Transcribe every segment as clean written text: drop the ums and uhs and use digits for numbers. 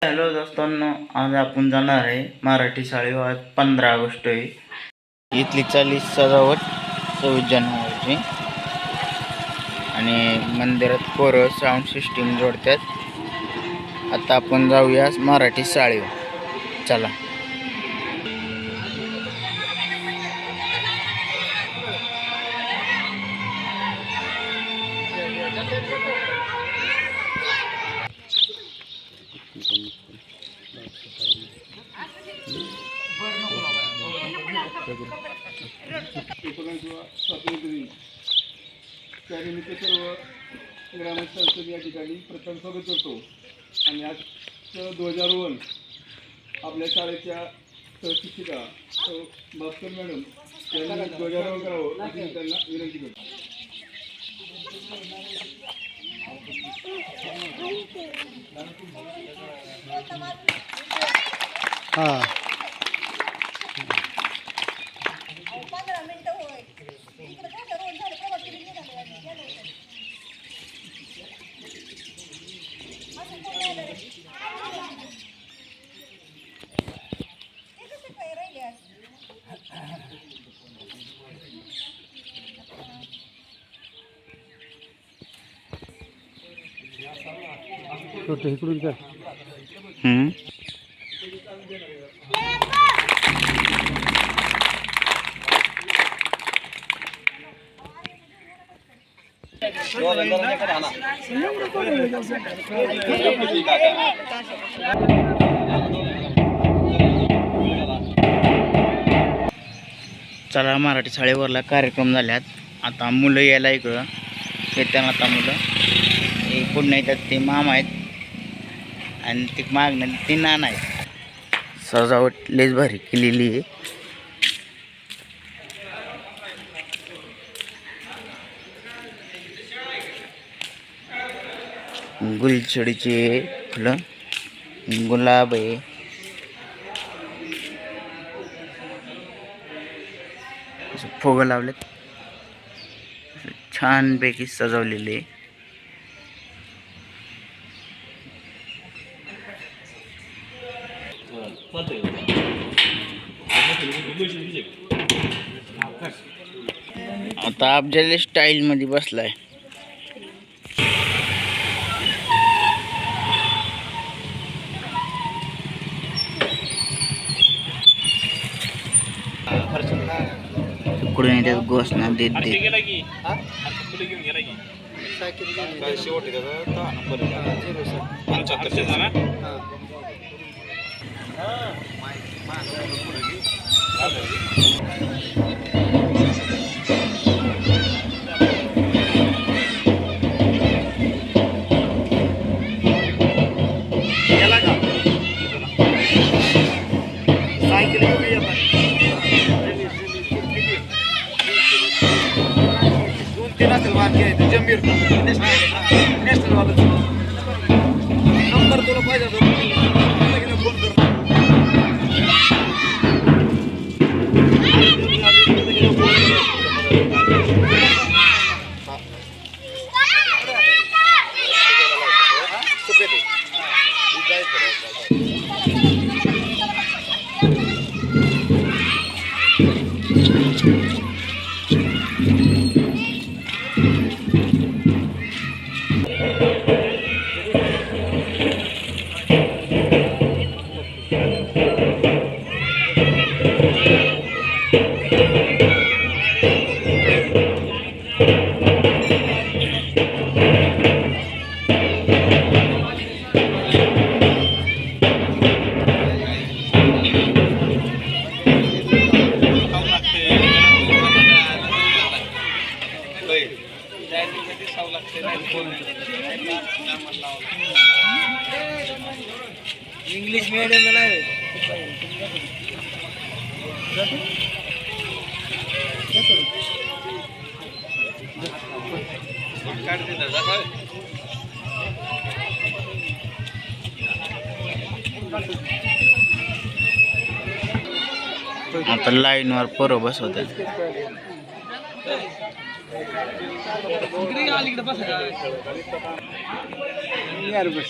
Hello दोस्तांनो, आज आपण जाणार आहे मराठी शाळेवर. आज 15 ऑगस्ट आहे. इथली चालीस सजावट 26 जानेवारीची आणि मंदिरात पोरं साऊंड सिस्टीम जोडतात. आता आपण जाऊया मराठी शाळेवर, चला. त्यानिमित्त सर्व ग्रामस्थांचं या ठिकाणी प्रथम स्वागत करतो. आणि आज ध्वजारोहण आपल्या शाळेच्या शिक्षिका भास्कर मॅडम यांनी ध्वजारोहण करावं अशी त्यांना विनंती करतो. चला, मराठी शाळेवरला कार्यक्रम झाल्यात. आता मुलं यायला इकडं येतात. आता मुलं हे पुढे येतात, ते मामा आहेत आणि ते मागणं ते नाना आहेत. सजावट लयच भारी केलेली आहे. गुलछडीचे फुलं, गुलाब आहे, फुगं लावलेत, छानपैकी सजवलेले. आता अफजल स्टाईल मध्ये बसलाय. कुठून येतात घोषणा देत देत. जमीर नॅशनल वाला नंबर तुला पाहिजे फोन कर. इंग्लिश मीडियम में नाही आता लाईन वर पोरं बसवतात. यार बस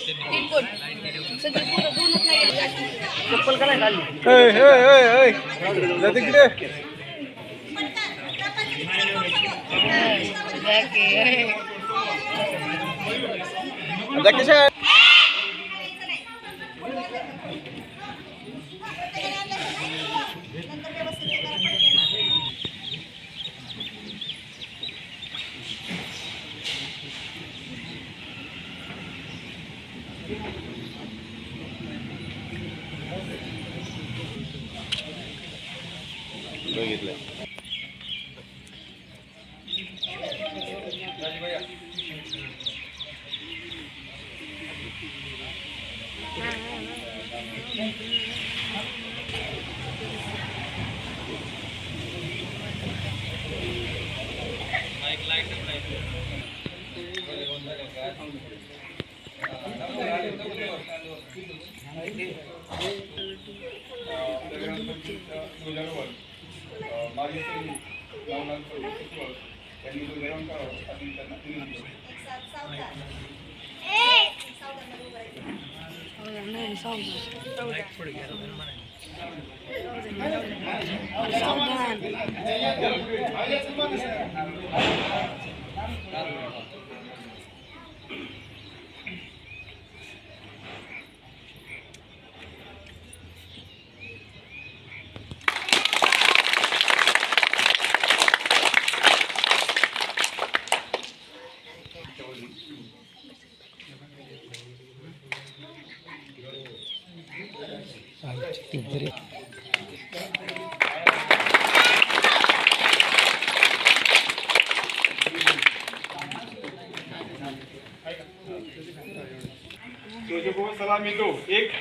सलामी दो एक.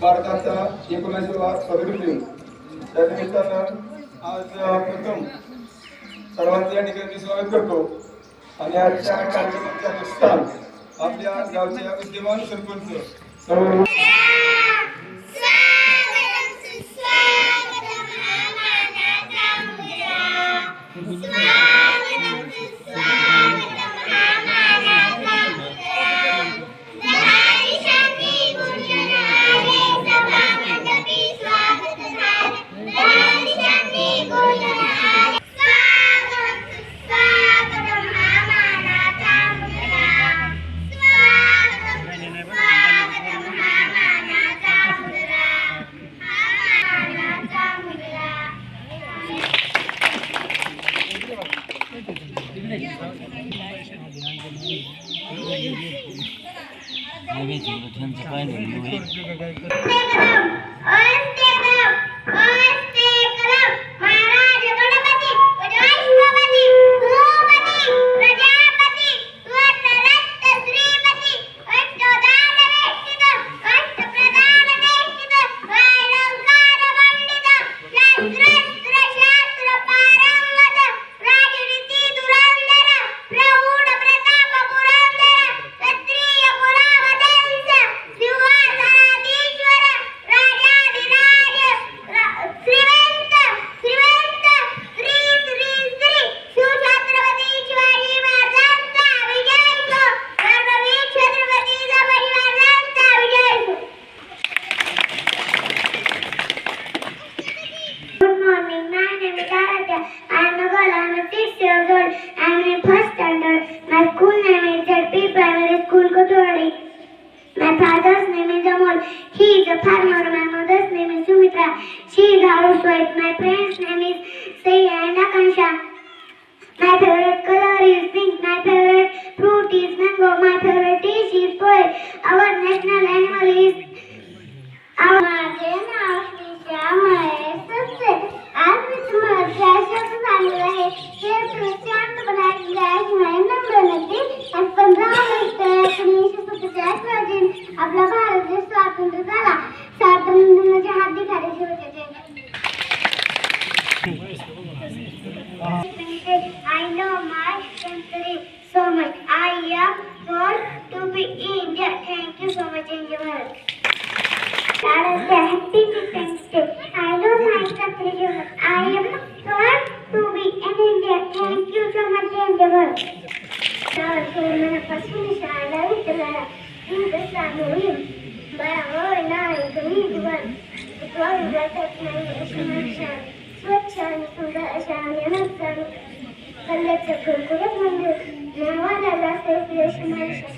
भारताचा 19वा स्वातंत्र्य दिन त्या निमित्तानं आज प्रथम सर्वांचं या ठिकाणी स्वागत करतो. आणि आजच्या कार्यक्रमाचं स्थान आपल्या गावच्या विद्यमान सरपंच सर्व He is a farmer. My mother's name is Sumitra. She is a housewife. My parents' name is Saya and Akansha. My favorite color is pink. My favorite fruit is mango. My favorite dish is boil. Our national animal is our आज मैं तुम्हारा कैसे बताने रहे ये प्रचार तो बना के गैस में नंबर लगते आज 15 अगस्त 1947 का दिन आपला भारत देश स्वातंत्र्य झाला स्वातंत्र्य दिनाच्या हार्दिक शुभेच्छा. I know my country so much. I am proud to be India. Thank you so much, India Bharat. Happy Independence Day. I love my country so much. I am proud to be in India. Thank you so much, India Bharat. मोहीम बळावर नाही गणित one उठवावी जातात नाही अशी मशाल स्वच्छ आणि सुंदर अशा मेहनत कल्ल्याचं कुरकुरत मंदिर नावाला जास्त अशी मशाल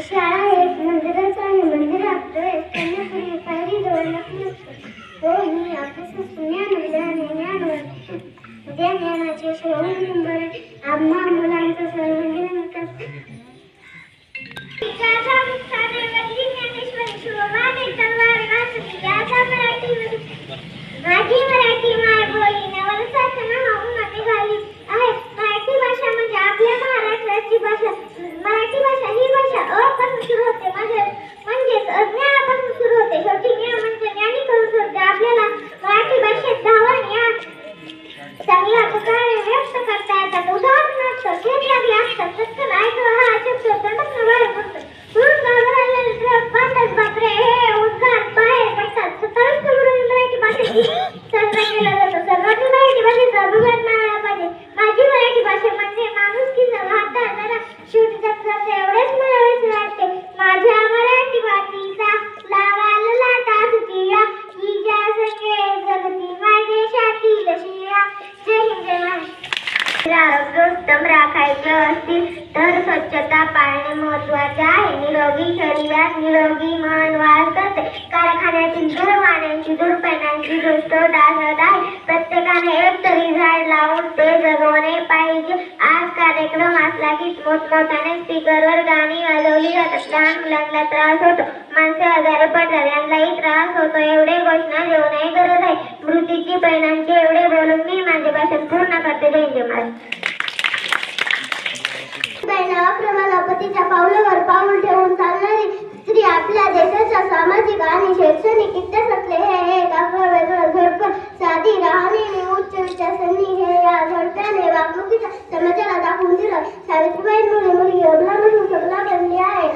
शाळा एक मंदिरच आहे मंदिरात प्रवेश करण्यापूर्वी पायरी जवळ नक्की हो मी आपल्या ज्ञान ज्ञानाचे शोभून आम्हा मुलांचं सर्वांगीण विकास माझी मराठी मायबोली नवलसाचं मध्ये घाली आहे. मराठी भाषा म्हणजे आपल्या महाराष्ट्राची भाषा. मराठी भाषा ही भाषा अ पासून सुरू होते म्हणजेच अज्ञानापासून सुरू होते. शेवटी ज्ञान म्हणजे ज्ञानी करून सोडते. आपल्याला मराठी भाषेत धावण या चांगल्या प्रकारे व्यक्त करता येतात. उदाहरणार्थ खेळ लागले असतात पटकन ऐकवा हा शब्द तोंडातून बाहेर पडतो. म्हणून घाबरलेले ट्रक बांधत बापरे हे उद्गार बाहेर पडतात. स्वतःच समोरून मराठी भाषेत सर्व केला जातो. सर्वांनी मराठी भाषेचा अभिमान मानला पाहिजे. माझी मराठी भाषा म्हणजे माणुसकीचा वाहता जरा शेवटी जगतात एवढेच मला वेळ वाटते. माझ्या मराठी मातीचा लावाल लाटा सुटिया की ज्या सगळे जगती माझ्या देशातील शिया. जय हिंद जय महाराष्ट्र. आरोग्य उत्तम राखायचं असतील तर स्वच्छता पाळणे महत्वाचे आहे. निरोगी शरीरात निरोगी मन वास करते. कारखान्यातील धूळ वाहनांची धूळ पैनांची दुष्ट डासत आहे. प्रत्येकाने एक तरी झाड लावून ते जगवणे पाहिजे. आज कार्यक्रम असला की मोठमोठ्याने स्पीकरवर गाणी वाजवली जातात. लहान मुलांना त्रास होतो. माणसे आजारी पडतात. यांनाही त्रास होतो. एवढे घोषणा देऊनही गरज आहे. मृत्यूची पैनांचे एवढे बोलून मी माझ्या भाषण पूर्ण करते. जय हिंद महाराज. पतीच्या पावलावर पाऊल ठेवून चालणारी स्त्री आपल्या देशाच्या सामाजिक आणि शैक्षणिक इतिहासातले हे एक आगळं वेगळं झडपण साधी राहणी उच्च विचारसरणी हे या झडप्याने वागणुकीच्या समाजाला दाखवून दिलं. सावित्रीबाई मुलगी अबला म्हणून सबला बनली आहे.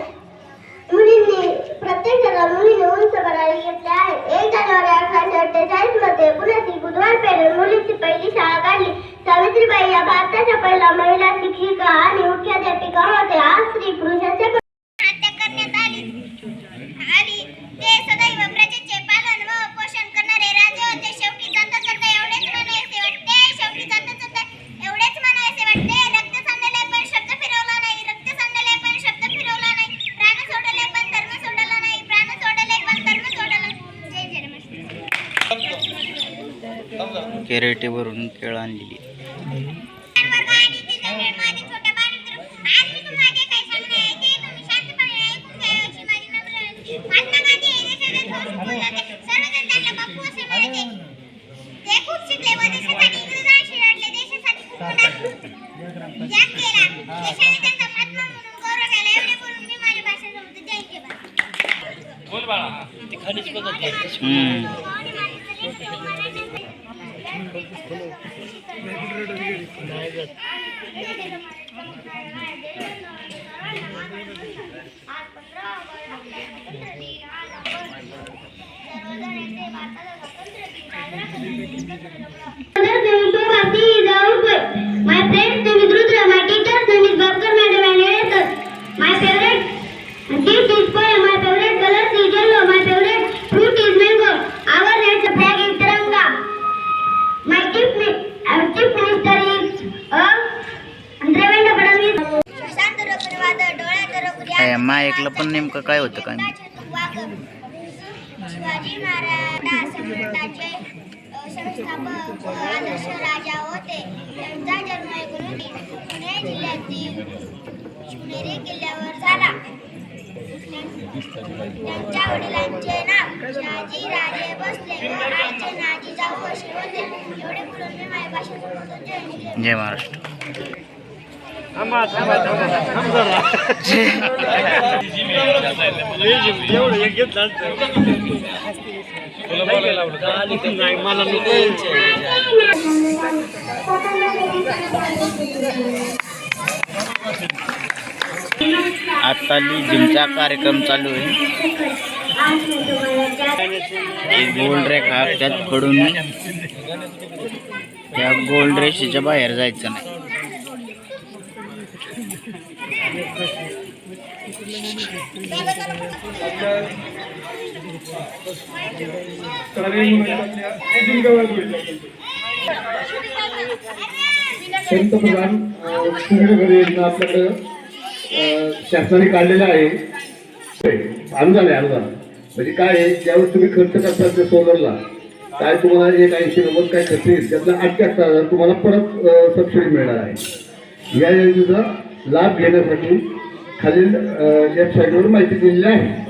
मुलींनी प्रत्येक जगात मुलीने उंच करायला घेतले आहे. 1 जानेवारी 1848 मध्ये पुण्यातील बुधवार पेठेत मुलीची पहिली शाळा काढली. सावित्रीबाई या भारताच्या पहिल्या महिला शिक्षिका आणि मुख्याध्यापिका होत्या. आज स्त्री पुरुषांच्या हत्या करण्यात आली आणि ते सदैव प्रजेचे पालन व पोषण करणारे राजे होते. शेवटी जाता एवढेच म्हणायचे वाटते. एवढेच म्हणायचे वाटते. रक्त सांडले पण शब्द फिरवला नाही. रक्त सांडले पण शब्द फिरवला नाही. प्राण सोडले पण धर्म सोडला नाही. प्राण सोडले पण धर्म सोडला नाही. जय जय महाराज. केरेटी भरून केळ आणलेली. My friends, name is Rudra. My teacher's name is Bhaskar Madam and editor. My favorite gift is poem. My favorite color is yellow. My favorite fruit is mango. Our national flag is Tiranga. My chief minister is Devendra Fadnavis. शांत रोखणे वादळ डोळ्यात रोखणे. मायकला पण नेमकं काय होतं काय? शिवाजी महाराज सम्राटाचे संस्थापक व आदर्श राजा होते. त्यांचा जन्म पुणे जिल्ह्यातील शिवनेरी किल्ल्यावर झाला. त्यांच्या वडिलांचे नाव शहाजी राजे भोसले व आईचे नाव जिजाऊ असे होते. एवढे बोलून मी माझ्या भाषण संपवतो. जय महाराष्ट्र. आता जिमचा कार्यक्रम चालू आहे. गोल रेखा त्यात पडून त्या गोल रेषेच्या बाहेर जायचं नाही. पंतप्रधान सूर्यघर योजना आपल्याकडं शासनाने काढलेलं आहे. अनुदान आहे, अनुदान म्हणजे काय आहे, ज्यावेळेस तुम्ही खर्च करता त्या सोलरला काय तुम्हाला 180-90 काय खर्च येईल त्यातला 78,000 तुम्हाला परत सबसिडी मिळणार आहे. या योजनेचा लाभ घेण्यासाठी खालील वेबसाईटवर माहिती दिलेली आहे.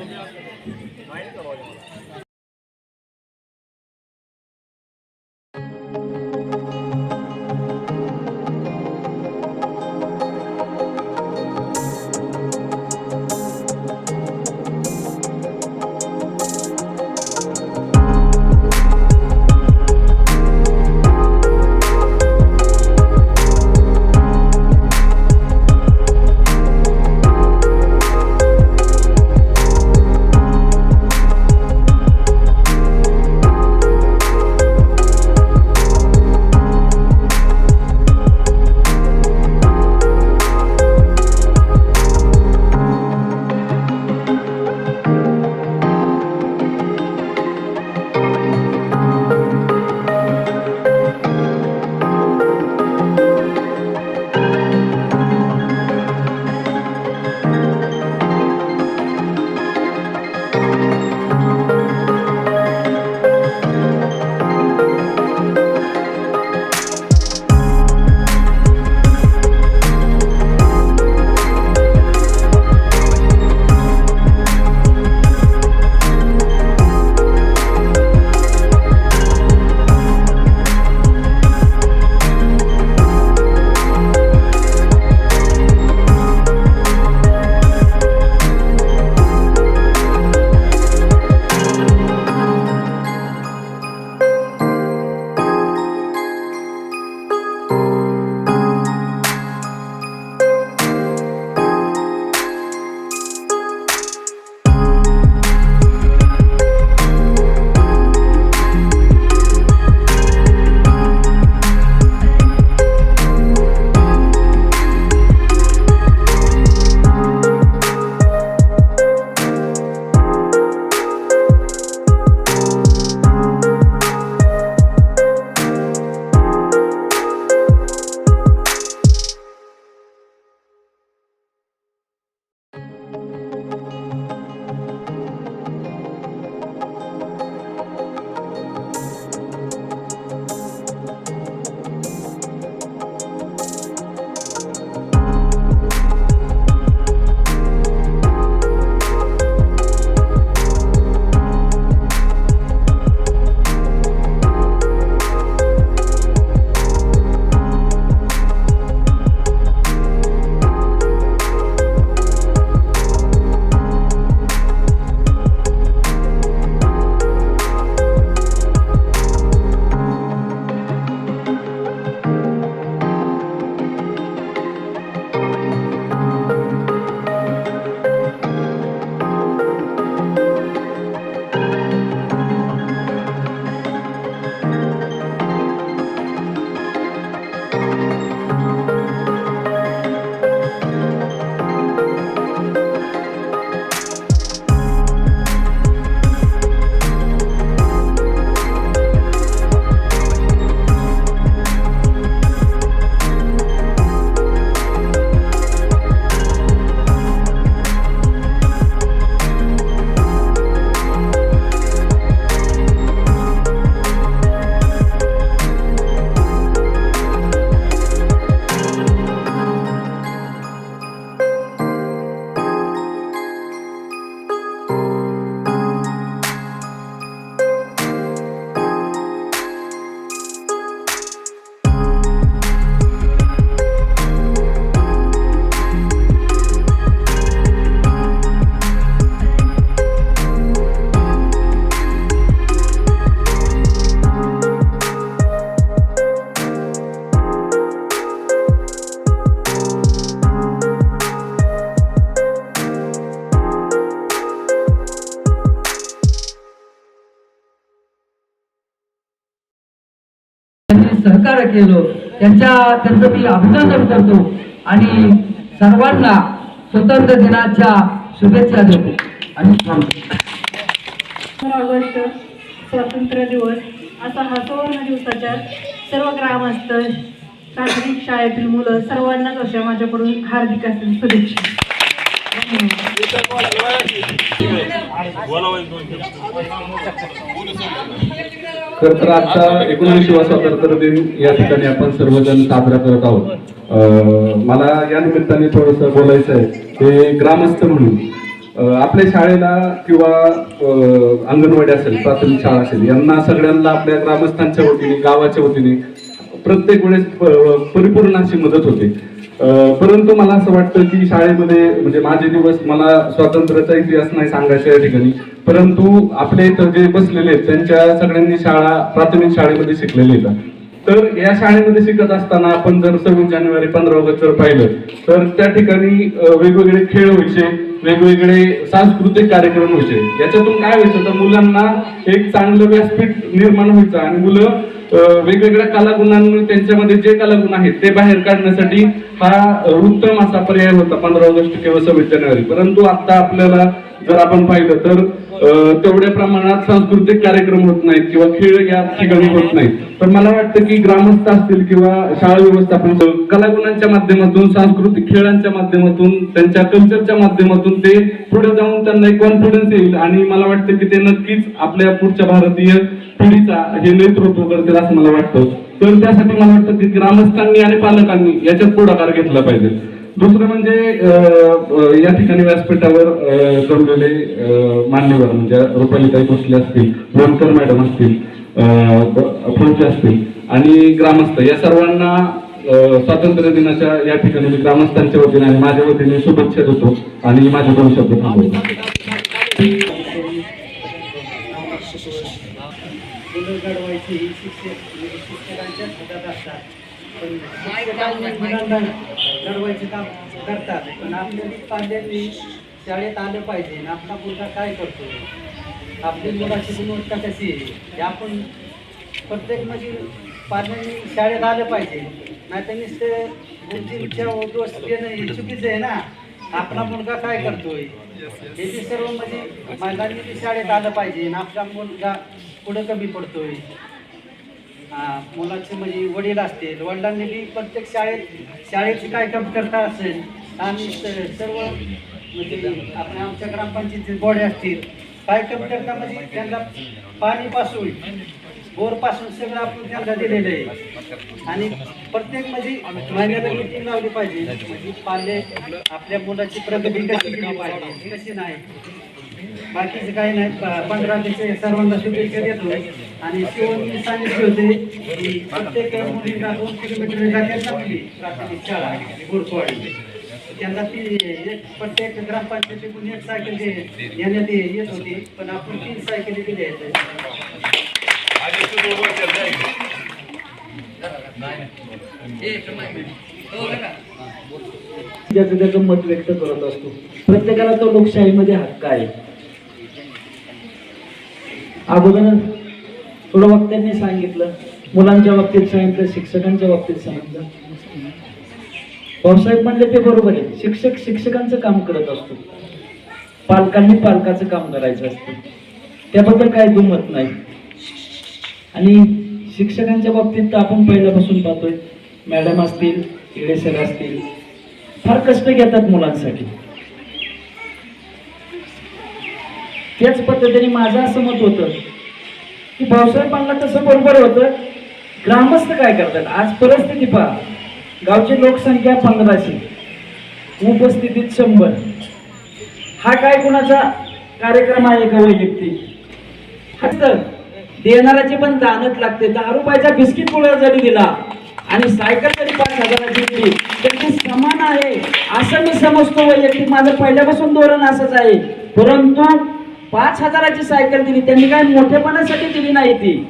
सहकार्य केलं त्यांचं मी अभिनंदन करतो आणि सर्वांना स्वतंत्र दिनाच्या शुभेच्छा देतो आणि थांबतो. 15 ऑगस्ट स्वातंत्र्य दिवस असा हा सुवर्ण दिवसाच्या सर्व ग्रामस्थ प्राथमिक शाळेतील मुलं सर्वांनाच अशा माझ्याकडून हार्दिक असेल शुभेच्छा. खर तर आजचा 19वा स्वातंत्र्य दिन या ठिकाणी आपण सर्वजण साजरा करत आहोत. मला या निमित्ताने थोडंसं बोलायचं आहे ते ग्रामस्थ म्हणून आपल्या शाळेला किंवा अंगणवाडी असेल, प्राथमिक शाळा असेल, यांना सगळ्यांना आपल्या ग्रामस्थांच्या वतीने, गावाच्या वतीने प्रत्येक वेळेस परिपूर्ण अशी मदत होते. परंतु मला असं वाटतं की शाळेमध्ये म्हणजे माझे दिवस, मला स्वातंत्र्याचा इतिहास नाही सांगायचा या ठिकाणी, परंतु आपल्या इथं जे बसलेले आहेत त्यांच्या सगळ्यांनी शाळा प्राथमिक शाळेमध्ये शिकलेले आहेत. तर या शाळेमध्ये शिकत असताना आपण जर 26 जानेवारी 15 ऑगस्ट जर पाहिलं तर त्या ठिकाणी वेगवेगळे खेळ व्हायचे, वेगवेगळे सांस्कृतिक कार्यक्रम व्हायचे. याच्यातून काय व्हायचं तर मुलांना एक चांगलं व्यासपीठ निर्माण व्हायचं आणि मुलं वेगवेगळ्या कलागुणांनी त्यांच्यामध्ये जे कलागुण आहेत ते बाहेर काढण्यासाठी हा उत्तम असा पर्याय होता 15 ऑगस्ट किंवा 26 जानेवारी. परंतु आता आपल्याला जर आपण पाहिलं तर तेवढ्या प्रमाणात सांस्कृतिक कार्यक्रम होत नाहीत किंवा खेळ या ठिकाणी होत नाहीत. पण मला वाटतं की ग्रामस्थ असतील किंवा शाळा व्यवस्थापन कलागुणांच्या माध्यमातून, सांस्कृतिक खेळांच्या माध्यमातून, त्यांच्या कल्चरच्या माध्यमातून ते पुढे जाऊन त्यांना एक कॉन्फिडन्स येईल आणि मला वाटतं की ते नक्कीच आपल्या पुढच्या भारतीय पिढीचा हे नेतृत्व करतील असं मला वाटतं. तर त्यासाठी मला वाटतं की ग्रामस्थांनी आणि पालकांनी याच्यात पुढाकार घेतला पाहिजे. दुसरं म्हणजे या ठिकाणी व्यासपीठावर जमलेले मान्यवर म्हणजे रुपालीताई भोसले असतील, वनकर मॅडम असतील, फौजी असतील आणि ग्रामस्थ या सर्वांना स्वातंत्र्य दिनाच्या या ठिकाणी मी ग्रामस्थांच्या वतीने आणि माझ्या वतीने शुभेच्छा देतो आणि माझे 2 शब्द थांबवतो. शिक्षकांच्याच हातात असतात, पण मुलांना घडवायचे काम करतात. पण आपल्या पाल्यांनी शाळेत आलं पाहिजे. आपला मुलगा काय करतो, आपली मुलाची गुणवत्ता कशी आहे हे आपण प्रत्येक म्हणजे पाल्यांनी शाळेत आलं पाहिजे. नाही तर नुसते बुद्धीच्या दोष देणं हे चुकीचं आहे ना. आपला मुलगा काय करतोय हे बी सर्व म्हणजे महिलांनी बी शाळेत आलं पाहिजे. आपला मुलगा पुढं कमी पडतोय. मुलाचे म्हणजे वडील असतील, वडिलांनी बी प्रत्येक शाळेची काय कमतरता असेल आणि सर्व म्हणजे आपण आमच्या ग्रामपंचायतीचे बोर्ड असतील, काय कमतरता म्हणजे त्यांना पाणीपासून बोरपासून सगळं आपण त्यांना दिलेलं आहे. आणि प्रत्येक म्हणजे महिन्याला मीटिंग लावली पाहिजे. म्हणजे पाल्य आपल्या मुलाची प्रगती कशी केली पाहिजे, कशी नाही, बाकीचे काही नाही. 15 ते सर्वांना शुभेच्छा देतो. आणि शिवणी सांगितले होते की प्रत्येक मुलींना 2 किलोमीटर जाण्यात आपली प्राथमिक शाळा बोरवाडी, त्यांना ती प्रत्येक ग्रामपंचायतीतून 1 सायकल देण्यात येत होती, पण आपण 3 सायकली दिल्या आहेत. ज्याचं त्याचं मत व्यक्त करत असतो. प्रत्येकाला तो लोकशाहीमध्ये हक्क आहे. अगोदर थोडं वक्त्यांनी सांगितलं, मुलांच्या बाबतीत सांगितलं, शिक्षकांच्या बाबतीत सांगितलं. भाऊसाहेब म्हणले ते बरोबर आहे. शिक्षक शिक्षकांचं काम करत असतो, पालकांनी पालकाचं काम करायचं असतं, त्याबद्दल काही दुमत नाही. आणि शिक्षकांच्या बाबतीत तर आपण पहिल्यापासून पाहतोय, मॅडम असतील, इकडे सर असतील, फार कष्ट घेतात मुलांसाठी. त्याच पद्धतीने माझं असं मत होतं की भाऊसाहेब म्हणला तसं बरोबर होतं. ग्रामस्थ काय करतात, आज परिस्थिती पहा, गावची लोकसंख्या 1500, उपस्थितीत 100. हा काय कुणाचा कार्यक्रम आहे का वैयक्तिक? देणाऱ्याची पण दानत लागते. 10 रुपयाचा बिस्किट पुढे जरी दिला आणि सायकल जरी 5000ची दिली तर ती समान आहे असं मी समजतो वैयक्तिक. माझं पहिल्यापासून धोरण असंच आहे. परंतु 5000ची सायकल दिली, त्यांनी काय मोठेपणासाठी दिली नाही. ती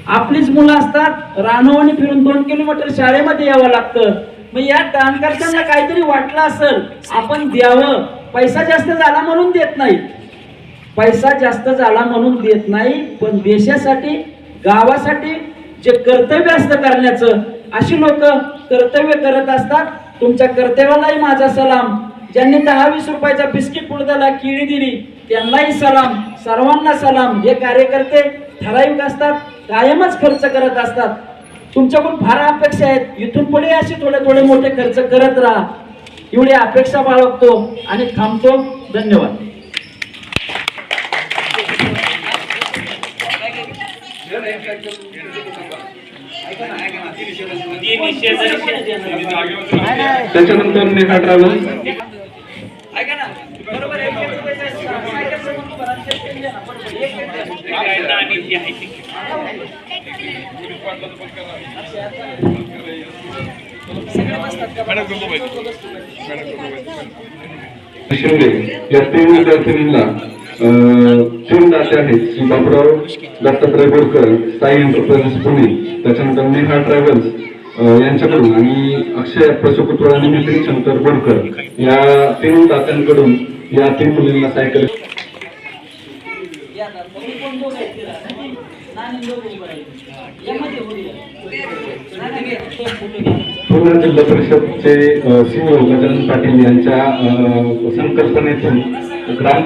आपलीच मुलं असतात, रानवणी फिरून 2 किलोमीटर शाळेमध्ये यावं लागतं. मग या दानकर्त्यांना काहीतरी वाटलं असेल, आपण द्यावं. पैसा जास्त झाला म्हणून देत नाही, पैसा जास्त झाला म्हणून देत नाही, पण देशासाठी, गावासाठी जे कर्तव्य असतं करण्याचं, अशी लोक कर्तव्य करत असतात. तुमच्या कर्तव्यालाही माझा सलाम. ज्यांनी 10-20 रुपयाचा बिस्किट पुडद्याला केळी दिली त्यांनाही सलाम, सर्वांना सलाम. हे कार्यकर्ते ठराविक असतात, कायमच खर्च करत असतात. तुमच्याकडून फार अपेक्षा आहेत, इथून पुढे असे थोडे मोठे खर्च करत राहा एवढी अपेक्षा बाळगतो आणि थांबतो. धन्यवाद. त्याच्यानंतर नेहा ट्रॅव्हल्स, ऐका ना, बरोबर आहे. सायकल संबंधी भरा, शेतकरी द्या ना, बरोबर. सगळे बसतात का? शिंदे या 3 विद्यार्थिनींना 3 दाते आहेत. श्री बाबुराव दत्तात्रय बोरकर, साई एंटरप्राइजेस पुणे, त्याच्यानंतर नेहा ट्रॅव्हल्स यांच्याकडून आणि अक्षय प्रसुकुत्वळ आणि नितीन शंकर बोरकर या 3 दात्यांकडून या 3 मुलींना सायकल. पूर्ण जिल्हा परिषदचे सीईओ गजानन पाटील यांच्या संकल्पनेतून ग्राम